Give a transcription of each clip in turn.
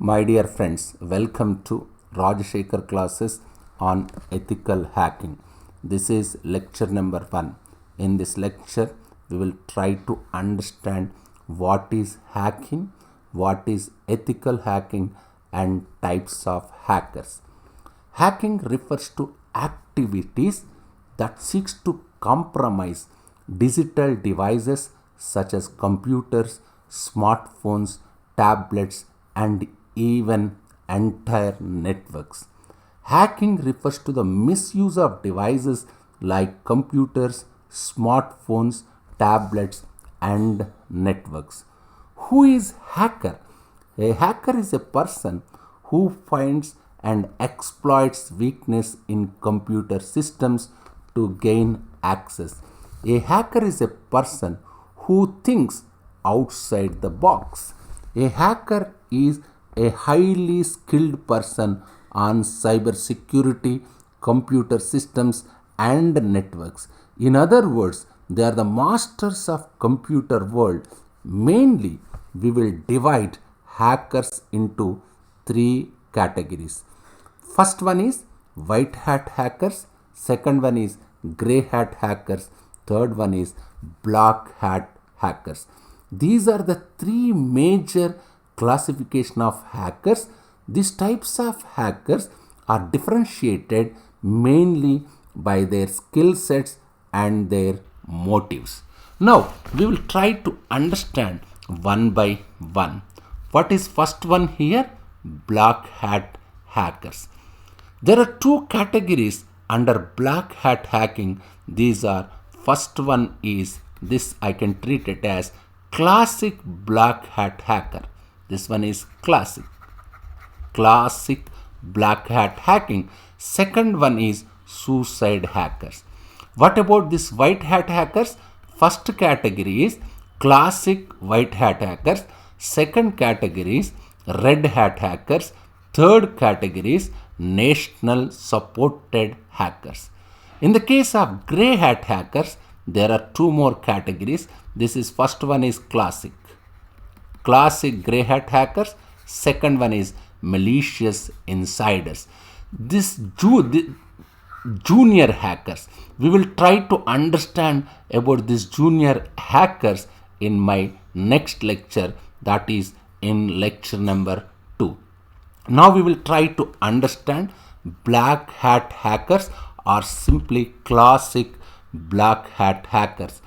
My dear friends, welcome to Rajashekhar classes on ethical hacking. This is lecture number 1. In this lecture, we will try to understand what is hacking, what is ethical hacking, and types of hackers. Hacking refers to activities that seeks to compromise digital devices such as computers, smartphones, tablets, and even entire networks. Hacking refers to the misuse of devices like computers, smartphones, tablets, and networks. Who is hacker? A hacker is a person who finds and exploits weakness in computer systems to gain access. A hacker is a person who thinks outside the box. A hacker is a highly skilled person on cybersecurity, computer systems, and networks. In other words, they are the masters of computer world. Mainly, we will divide hackers into 3 categories. First one is white hat hackers, second one is grey hat hackers, third one is black hat hackers. These are the 3 major classification of hackers. These types of hackers are differentiated mainly by their skill sets and their motives. Now we will try to understand one by one. What is first one here? Black hat hackers. There are 2 categories under black hat hacking. These are, first one is this, I can treat it as classic black hat hacker. This one is classic black hat hacking. Second one is suicide hackers. What about this white hat hackers? First category is classic white hat hackers. Second category is red hat hackers. Third category is national supported hackers. In the case of grey hat hackers, there are 2 more categories. This is, first one is classic grey hat hackers. Second one is malicious insiders. This junior hackers, we will try to understand about these junior hackers in my next lecture, that is in lecture number 2. Now we will try to understand black hat hackers or simply classic black hat hackers.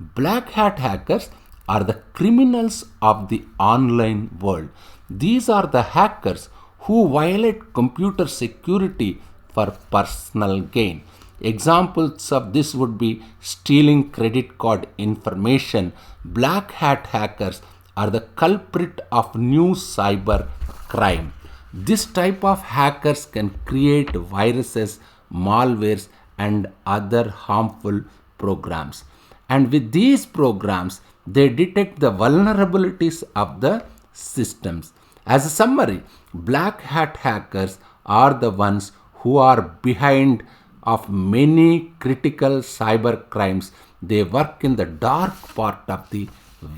Black hat hackers are the criminals of the online world. These are the hackers who violate computer security for personal gain. Examples of this would be stealing credit card information. Black hat hackers are the culprit of new cyber crime. This type of hackers can create viruses, malwares, and other harmful programs. And with these programs, they detect the vulnerabilities of the systems. As a summary, black hat hackers are the ones who are behind of many critical cyber crimes. They work in the dark part of the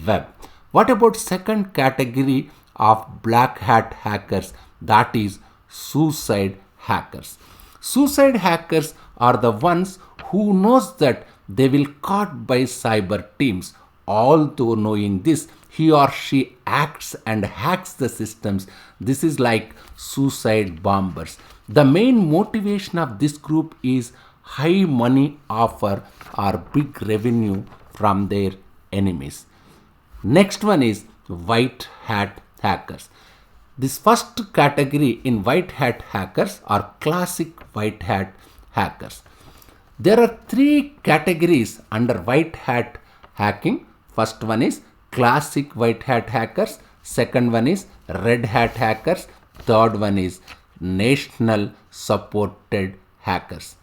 web. What about second category of black hat hackers? That is suicide hackers. Suicide hackers are the ones who knows that they will caught by cyber teams. Although knowing this, he or she acts and hacks the systems. This is like suicide bombers. The main motivation of this group is high money offer or big revenue from their enemies. Next one is white hat hackers. This first category in white hat hackers are classic white hat hackers. There are 3 categories under white hat hacking. First one is classic white hat hackers. Second one is red hat hackers. Third one is national supported hackers.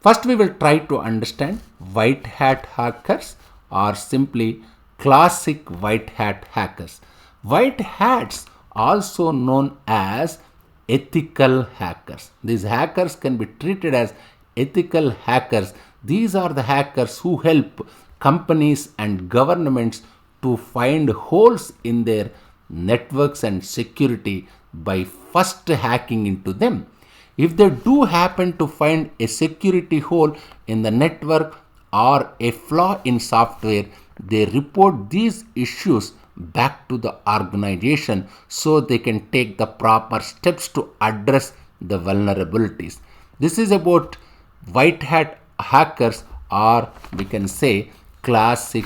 First we will try to understand white hat hackers or simply classic white hat hackers. White hats, also known as ethical hackers. These hackers can be treated as ethical hackers. These are the hackers who help companies and governments to find holes in their networks and security. by first hacking into them. If they do happen to find a security hole in the network or a flaw in software, they report these issues back to the organization so they can take the proper steps to address the vulnerabilities. This is about white hat hackers, or we can say classic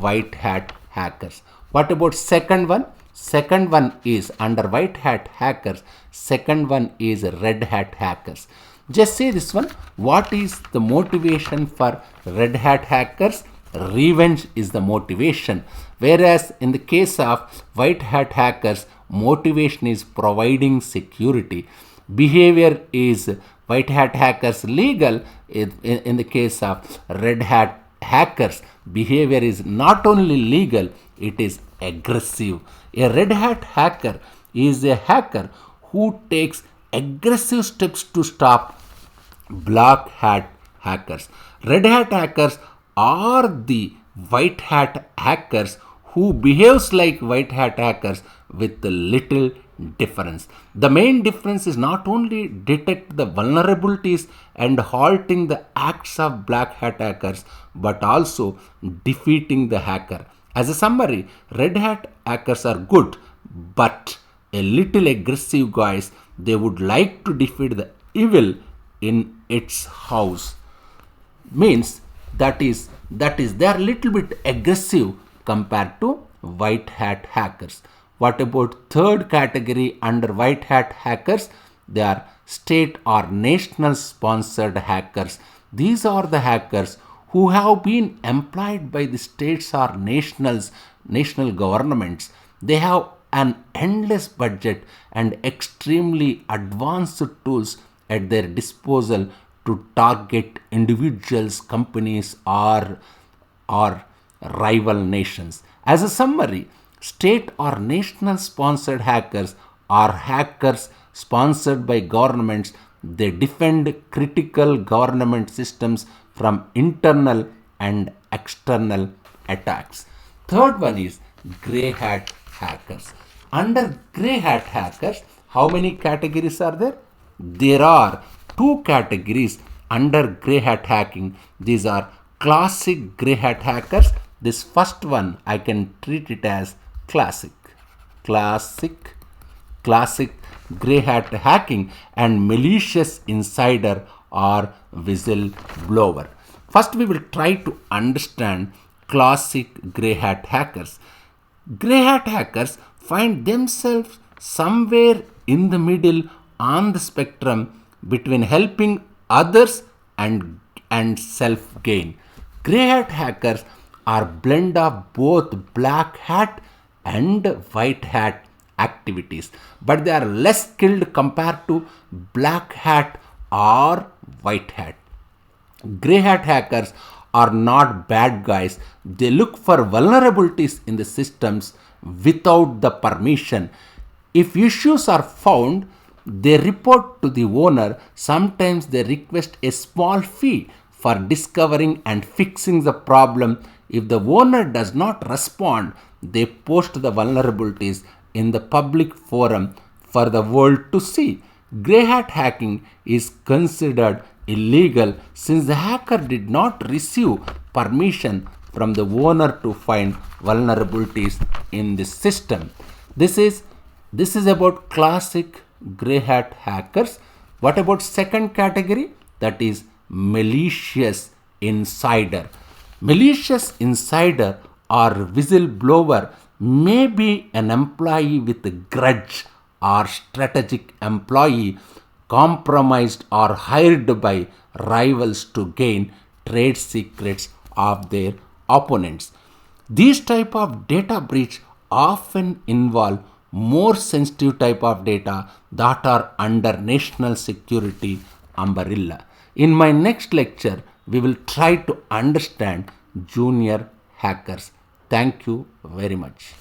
white hat hackers. What about second one? Second one is under white hat hackers. Second one is red hat hackers. Just say this one. What is the motivation for red hat hackers? Revenge is the motivation. Whereas in the case of white hat hackers, motivation is providing security. Behavior is white hat hackers legal. In the case of red hat hackers, behavior is not only legal, it is aggressive. A red hat hacker is a hacker who takes aggressive steps to stop black hat hackers. Red hat hackers are the white hat hackers who behaves like white hat hackers with a little difference. The main difference is not only detect the vulnerabilities and halting the acts of black hat hackers, but also defeating the hacker. As a summary, red hat hackers are good, but a little aggressive guys. They would like to defeat the evil in its house. Means that is they are a little bit aggressive compared to white hat hackers. What about third category under white hat hackers? They are state or national sponsored hackers. These are the hackers who have been employed by the states or national governments. They have an endless budget and extremely advanced tools at their disposal to target individuals, companies, or rival nations. As a summary, state or national sponsored hackers are hackers sponsored by governments. They defend critical government systems from internal and external attacks. Third one is grey hat hackers. Under grey hat hackers, how many categories are there? There are two categories under grey hat hacking. These are classic grey hat hackers. This first one I can treat it as classic grey hat hacking, and malicious insider or whistleblower. First we will try to understand classic grey hat hackers. Grey hat hackers find themselves somewhere in the middle on the spectrum between helping others and self gain. Grey hat hackers are blend of both black hat and white hat activities, but they are less skilled compared to black hat or white hat. Grey hat hackers are not bad guys. They look for vulnerabilities in the systems without the permission. If issues are found, they report to the owner. Sometimes they request a small fee for discovering and fixing the problem. If the owner does not respond, they post the vulnerabilities in the public forum for the world to see. Grey hat hacking is considered illegal since the hacker did not receive permission from the owner to find vulnerabilities in the system. This is about classic grey hat hackers. What about second category? That is malicious insider. Malicious insider or whistleblower may be an employee with a grudge or strategic employee compromised or hired by rivals to gain trade secrets of their opponents. These type of data breach often involve more sensitive type of data that are under national security umbrella. In my next lecture, we will try to understand junior hackers. Thank you very much.